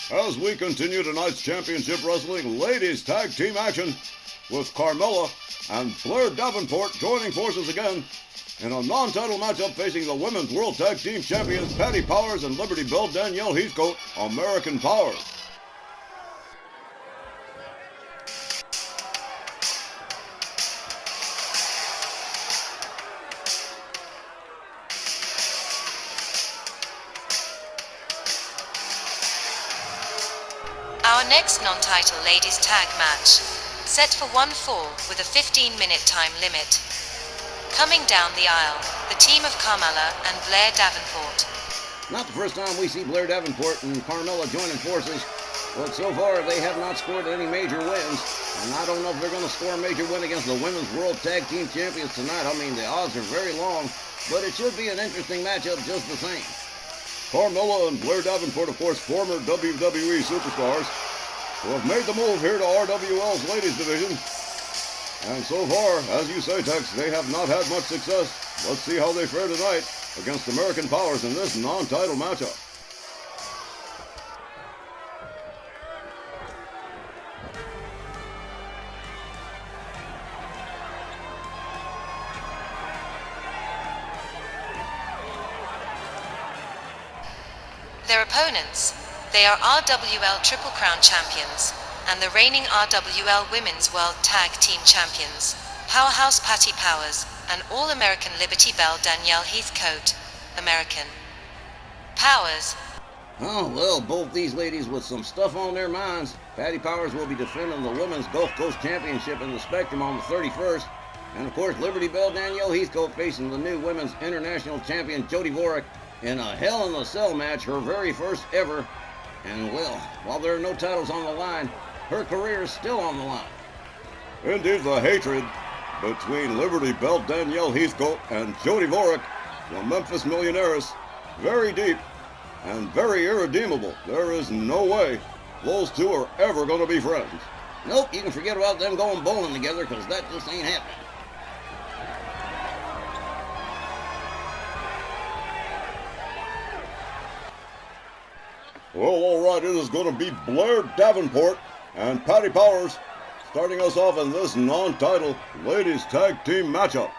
As we continue tonight's championship wrestling ladies tag team action with Carmella and Blair Davenport joining forces again in a non-title matchup facing the Women's World Tag Team Champions Patty Powers and Liberty Belle Danielle Heathcote, American Powers. Our next non-title ladies tag match, set for 1 fall with a 15-minute time limit. Coming down the aisle, the team of Carmella and Blair Davenport. Not the first time we see Blair Davenport and Carmella joining forces, but so far they have not scored any major wins, and I don't know if they're going to score a major win against the Women's World Tag Team Champions tonight. I mean, the odds are very long, but it should be an interesting matchup just the same. Carmella and Blair Davenport, of course, former WWE superstars who have made the move here to RWL's ladies division. And so far, as you say, Tex, they have not had much success. Let's see how they fare tonight against American Powers in this non-title matchup. Their opponents, they are RWL Triple Crown champions and the reigning RWL Women's World Tag Team champions, Powerhouse Patty Powers and All-American Liberty Belle Danielle Heathcote, American Powers. Oh, well, both these ladies with some stuff on their minds. Patty Powers will be defending the Women's Gulf Coast Championship in the Spectrum on the 31st. And, of course, Liberty Belle Danielle Heathcote facing the new Women's International Champion Jody Vorek in a Hell in a Cell match, her very first ever. And, well, while there are no titles on the line, her career is still on the line. Indeed, the hatred between Liberty Belle Danielle Heathcote and Jody Vorek, the Memphis Millionaires, very deep and very irredeemable. There is no way those two are ever going to be friends. Nope, you can forget about them going bowling together, because that just ain't happening. Well, all right, it is going to be Blair Davenport and Patty Powers starting us off in this non-title ladies tag team matchup.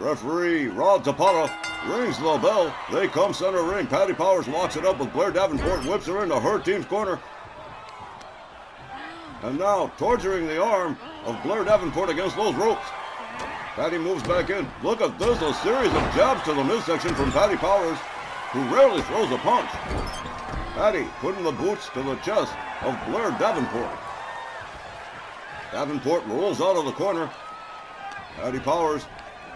Referee Rod Zapata rings the bell. They come center ring. Patty Powers locks it up with Blair Davenport, whips her into her team's corner. And now torturing the arm of Blair Davenport against those ropes. Patty moves back in. Look at this, a series of jabs to the midsection from Patty Powers, who rarely throws a punch. Patty putting the boots to the chest of Blair Davenport. Davenport rolls out of the corner. Patty Powers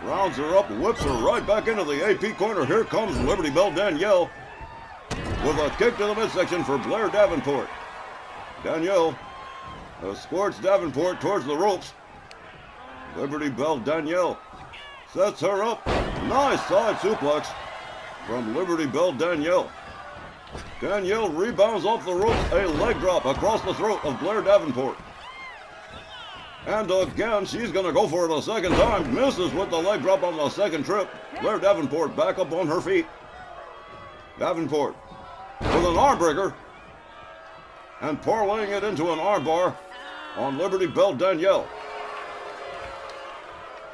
rounds her up, whips her right back into the AP corner. Here comes Liberty Belle Danielle with a kick to the midsection for Blair Davenport. Danielle escorts Davenport towards the ropes. Liberty Belle Danielle sets her up. Nice side suplex from Liberty Belle Danielle. Danielle rebounds off the ropes, a leg drop across the throat of Blair Davenport. And again, she's going to go for it a second time. Misses with the leg drop on the second trip. Blair Davenport back up on her feet. Davenport with an arm breaker and parlaying it into an arm bar on Liberty Belle Danielle.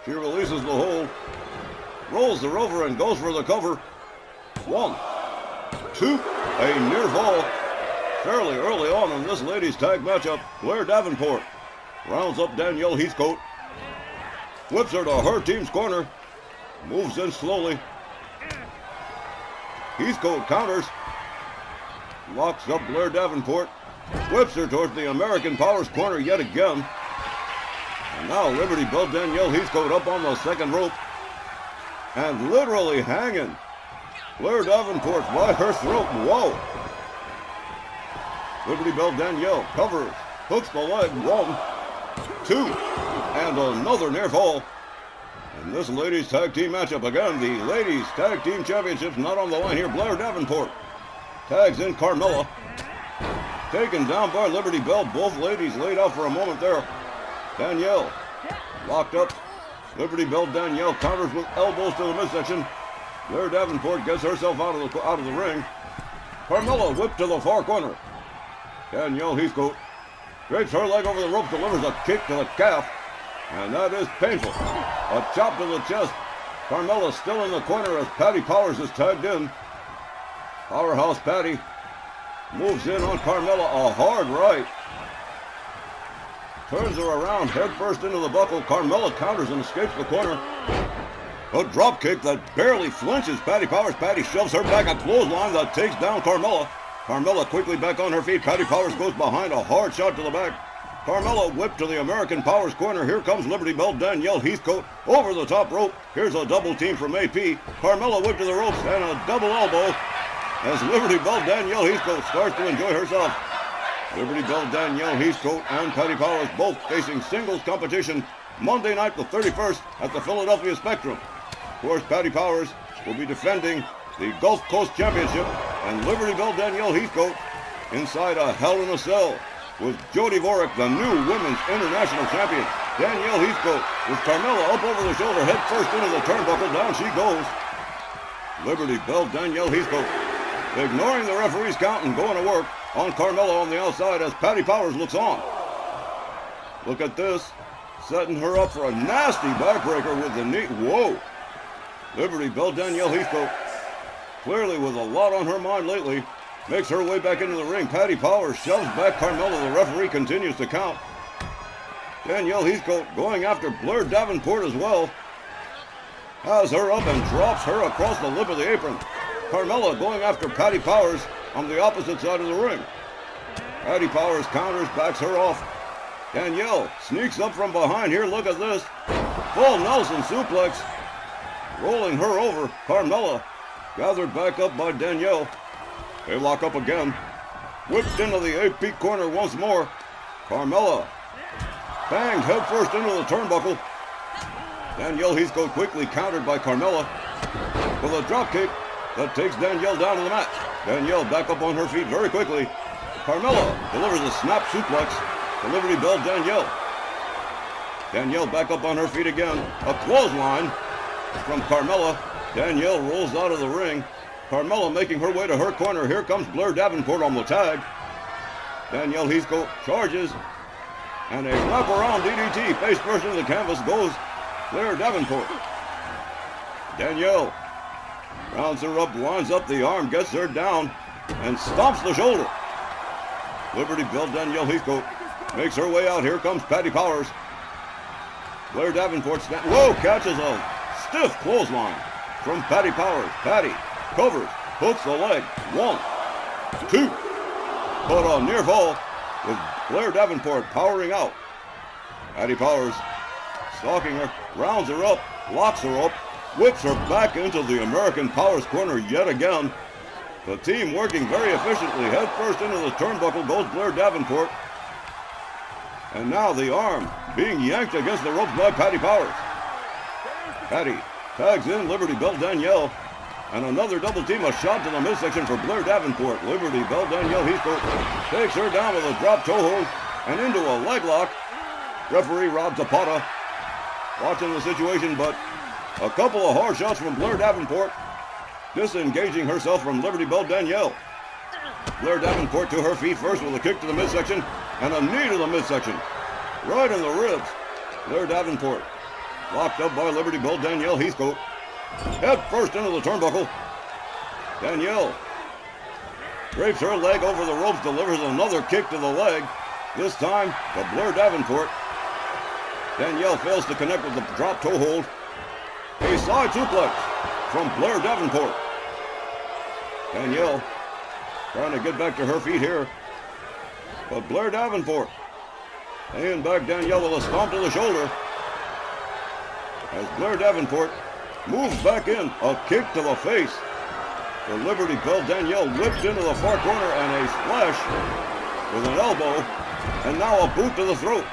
She releases the hold, rolls her over and goes for the cover. 1, 2, a near fall. Fairly early on in this ladies tag matchup, Blair Davenport rounds up Danielle Heathcote, whips her to her team's corner, moves in slowly. Heathcote counters, locks up Blair Davenport, whips her towards the American Powers corner yet again. And now Liberty Belle Danielle Heathcote up on the second rope and literally hanging Blair Davenport by her throat. Whoa! Liberty Belle Danielle covers, hooks the leg. 1, 2, and another near fall. In this ladies tag team matchup, again, the ladies tag team championships not on the line here. Blair Davenport tags in Carmella. Taken down by Liberty Belle. Both ladies laid out for a moment there. Danielle locked up. Liberty Belle Danielle counters with elbows to the midsection. Blair Davenport gets herself out of the ring. Carmella whipped to the far corner. Danielle Heathcote drapes her leg over the rope, delivers a kick to the calf, and that is painful. A chop to the chest. Carmella still in the corner as Patty Powers is tagged in. Powerhouse Patty moves in on Carmella, a hard right. Turns her around, head first into the buckle. Carmella counters and escapes the corner. A drop kick that barely flinches Patty Powers. Patty shoves her back, a clothesline that takes down Carmella. Carmella quickly back on her feet. Patty Powers goes behind, a hard shot to the back. Carmella whipped to the American Powers corner. Here comes Liberty Bell Danielle Heathcote over the top rope. Here's a double team from AP. Carmella whipped to the ropes and a double elbow as Liberty Bell Danielle Heathcote starts to enjoy herself. Liberty Bell Danielle Heathcote and Patty Powers both facing singles competition Monday night the 31st at the Philadelphia Spectrum. Of course, Patty Powers will be defending the Gulf Coast Championship, and Liberty Bell Danielle Heathcote inside a Hell in a Cell with Jody Vorek, the new Women's International Champion. Danielle Heathcote with Carmella up over the shoulder, head first into the turnbuckle, down she goes. Liberty Bell Danielle Heathcote ignoring the referee's count and going to work on Carmella on the outside as Patty Powers looks on. Look at this, setting her up for a nasty backbreaker with the knee. Whoa! Liberty Bell Danielle Heathcote, clearly with a lot on her mind lately, makes her way back into the ring. Patty Powers shoves back Carmella. The referee continues to count. Danielle Heathcote going after Blair Davenport as well. Has her up and drops her across the lip of the apron. Carmella going after Patty Powers on the opposite side of the ring. Patty Powers counters, backs her off. Danielle sneaks up from behind here. Look at this. Full Nelson suplex. Rolling her over. Carmella gathered back up by Danielle. They lock up again. Whipped into the AP corner once more. Carmella banged headfirst into the turnbuckle. Danielle Heathcote quickly countered by Carmella with a drop kick that takes Danielle down to the mat. Danielle back up on her feet very quickly. Carmella delivers a snap suplex to Liberty Bell Danielle. Danielle back up on her feet again. A clothesline from Carmella. Danielle rolls out of the ring. Carmella making her way to her corner. Here comes Blair Davenport on the tag. Danielle Heathcote charges. And a wraparound DDT face first into the canvas goes Blair Davenport. Danielle rounds her up, lines up the arm, gets her down, and stomps the shoulder. Liberty Bell Danielle Heathcote makes her way out. Here comes Patty Powers. Blair Davenport catches a stiff clothesline from Patty Powers. Patty covers, hooks the leg. 1, 2. But a near fall with Blair Davenport powering out. Patty Powers stalking her, rounds her up, locks her up, whips her back into the American Powers corner yet again. The team working very efficiently. Head first into the turnbuckle goes Blair Davenport. And now the arm being yanked against the ropes by Patty Powers. Patty tags in Liberty Bell Danielle. And another double team, a shot to the midsection for Blair Davenport. Liberty Bell Danielle Heathcote takes her down with a drop toe hold and into a leg lock. Referee Rob Zapata watching the situation, but a couple of hard shots from Blair Davenport, disengaging herself from Liberty Bell Danielle. Blair Davenport to her feet first with a kick to the midsection and a knee to the midsection. Right in the ribs. Blair Davenport locked up by Liberty Bell Danielle Heathcote. Head first into the turnbuckle. Danielle drapes her leg over the ropes, delivers another kick to the leg, this time to Blair Davenport. Danielle fails to connect with the drop toe hold. A side suplex from Blair Davenport. Danielle trying to get back to her feet here. But Blair Davenport paying back Danielle with a stomp to the shoulder. As Blair Davenport moves back in, a kick to the face. The Liberty Bell Danielle whipped into the far corner and a splash with an elbow. And now a boot to the throat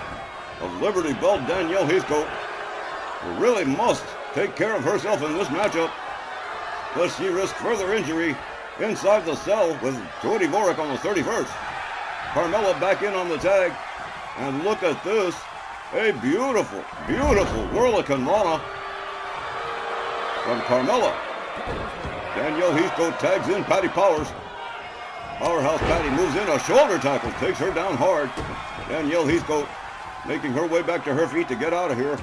of Liberty Bell Danielle Heathcote, who really must take care of herself in this matchup, lest she risk further injury inside the cell with Jody Vorek on the 31st. Carmella back in on the tag, and look at this, a beautiful, beautiful Whirlicane Rana from Carmella. Danielle Heathcote tags in Patty Powers. Powerhouse Patty moves in, a shoulder tackle, takes her down hard. Danielle Heathcote making her way back to her feet to get out of here.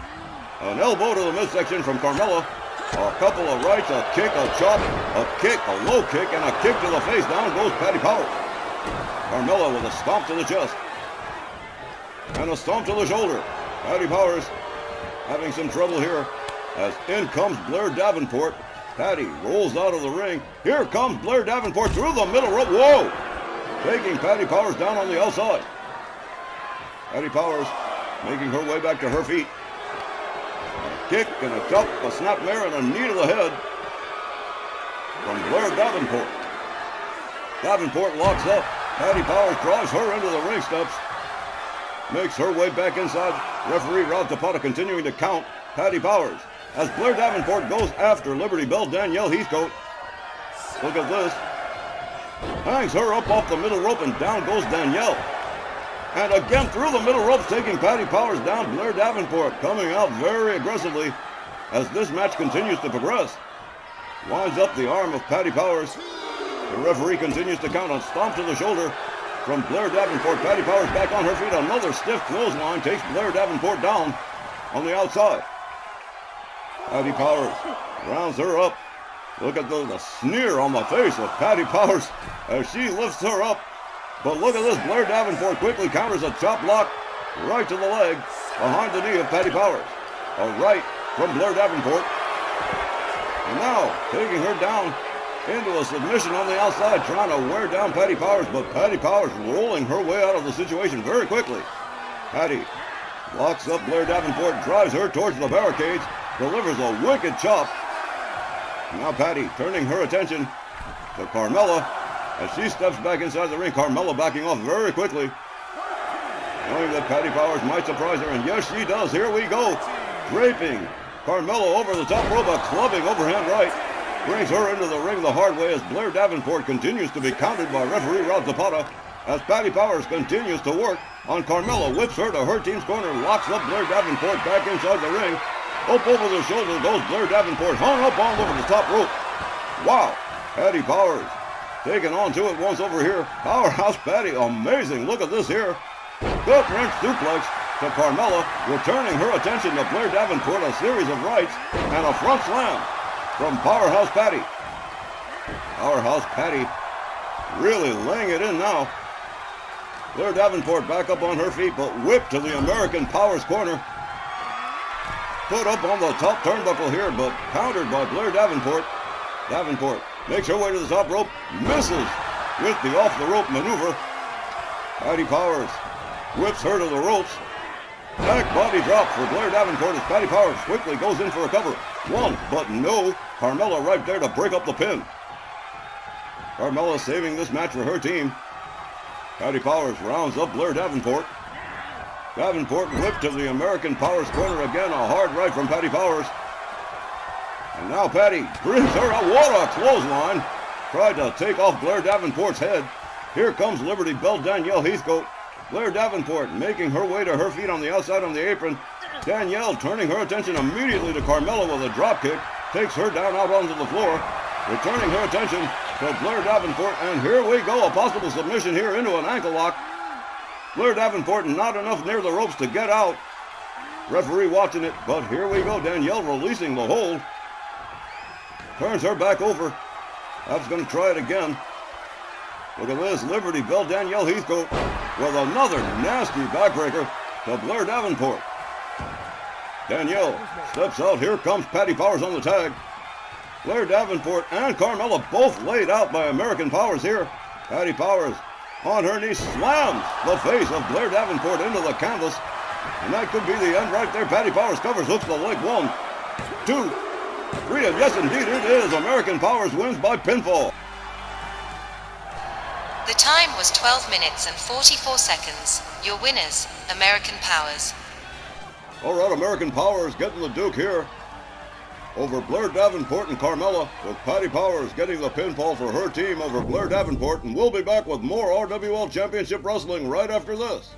An elbow to the midsection from Carmella. A couple of rights, a kick, a chop, a kick, a low kick, and a kick to the face. Down goes Patty Powers. Carmella with a stomp to the chest. And a stomp to the shoulder. Patty Powers having some trouble here as in comes Blair Davenport. Patty rolls out of the ring. Here comes Blair Davenport through the middle rope. Whoa! Taking Patty Powers down on the outside. Patty Powers making her way back to her feet. A kick and a chop, a snapmare, and a knee to the head from Blair Davenport. Davenport locks up. Patty Powers drives her into the ring steps. Makes her way back inside. Referee Rod Tapata continuing to count Patty Powers as Blair Davenport goes after Liberty Belle Danielle Heathcote. Look at this. Hangs her up off the middle rope and down goes Danielle. And again through the middle ropes, taking Patty Powers down. Blair Davenport coming out very aggressively as this match continues to progress. Winds up the arm of Patty Powers. The referee continues to count. A stomp to the shoulder from Blair Davenport. Patty Powers back on her feet. Another stiff clothesline takes Blair Davenport down on the outside. Patty Powers rounds her up. Look at the sneer on the face of Patty Powers as she lifts her up. But look at this. Blair Davenport quickly counters a chop block right to the leg behind the knee of Patty Powers. A right from Blair Davenport. And now taking her down into a submission on the outside, trying to wear down Patty Powers, but Patty Powers rolling her way out of the situation very quickly. Patty locks up Blair Davenport, drives her towards the barricades, delivers a wicked chop. Now Patty turning her attention to Carmella as she steps back inside the ring. Carmella backing off very quickly, knowing that Patty Powers might surprise her, and yes, she does. Here we go. Draping Carmella over the top rope, a clubbing overhand right. Brings her into the ring the hard way as Blair Davenport continues to be counted by referee Rod Zapata as Patty Powers continues to work on Carmella, whips her to her team's corner, locks up Blair Davenport back inside the ring. Up over the shoulder goes Blair Davenport, hung up all over the top rope. Wow, Patty Powers taking on to it once over here. Powerhouse Patty, amazing. Look at this here. Gut wrench suplex to Carmella, returning her attention to Blair Davenport, a series of rights and a front slam from Powerhouse Patty. Powerhouse Patty really laying it in now. Blair Davenport back up on her feet, but whipped to the American Powers corner. Put up on the top turnbuckle here, but countered by Blair Davenport. Davenport makes her way to the top rope, misses with the off-the-rope maneuver. Patty Powers whips her to the ropes. Back body drop for Blair Davenport as Patty Powers quickly goes in for a cover. One, but no. Carmella right there to break up the pin. Carmella saving this match for her team. Patty Powers rounds up Blair Davenport. Davenport whipped to the American Powers corner again. A hard right from Patty Powers. And now Patty brings her out. What a clothesline. Tried to take off Blair Davenport's head. Here comes Liberty Belle Danielle Heathcote. Blair Davenport making her way to her feet on the outside on the apron. Danielle turning her attention immediately to Carmella with a drop kick. Takes her down out onto the floor. Returning her attention to Blair Davenport. And here we go. A possible submission here into an ankle lock. Blair Davenport not enough near the ropes to get out. Referee watching it. But here we go. Danielle releasing the hold. Turns her back over. That's going to try it again. Look at this. Liberty Belle Danielle Heathcote with another nasty backbreaker to Blair Davenport. Danielle steps out. Here comes Patty Powers on the tag. Blair Davenport and Carmella both laid out by American Powers here. Patty Powers on her knee slams the face of Blair Davenport into the canvas. And that could be the end right there. Patty Powers covers, hooks the leg. 1, 2, 3, and yes indeed it is. American Powers wins by pinfall. The time was 12 minutes and 44 seconds. Your winners, American Powers. All right, American Powers getting the Duke here over Blair Davenport and Carmella, with Patty Powers getting the pinfall for her team over Blair Davenport. And we'll be back with more RWL Championship Wrestling right after this.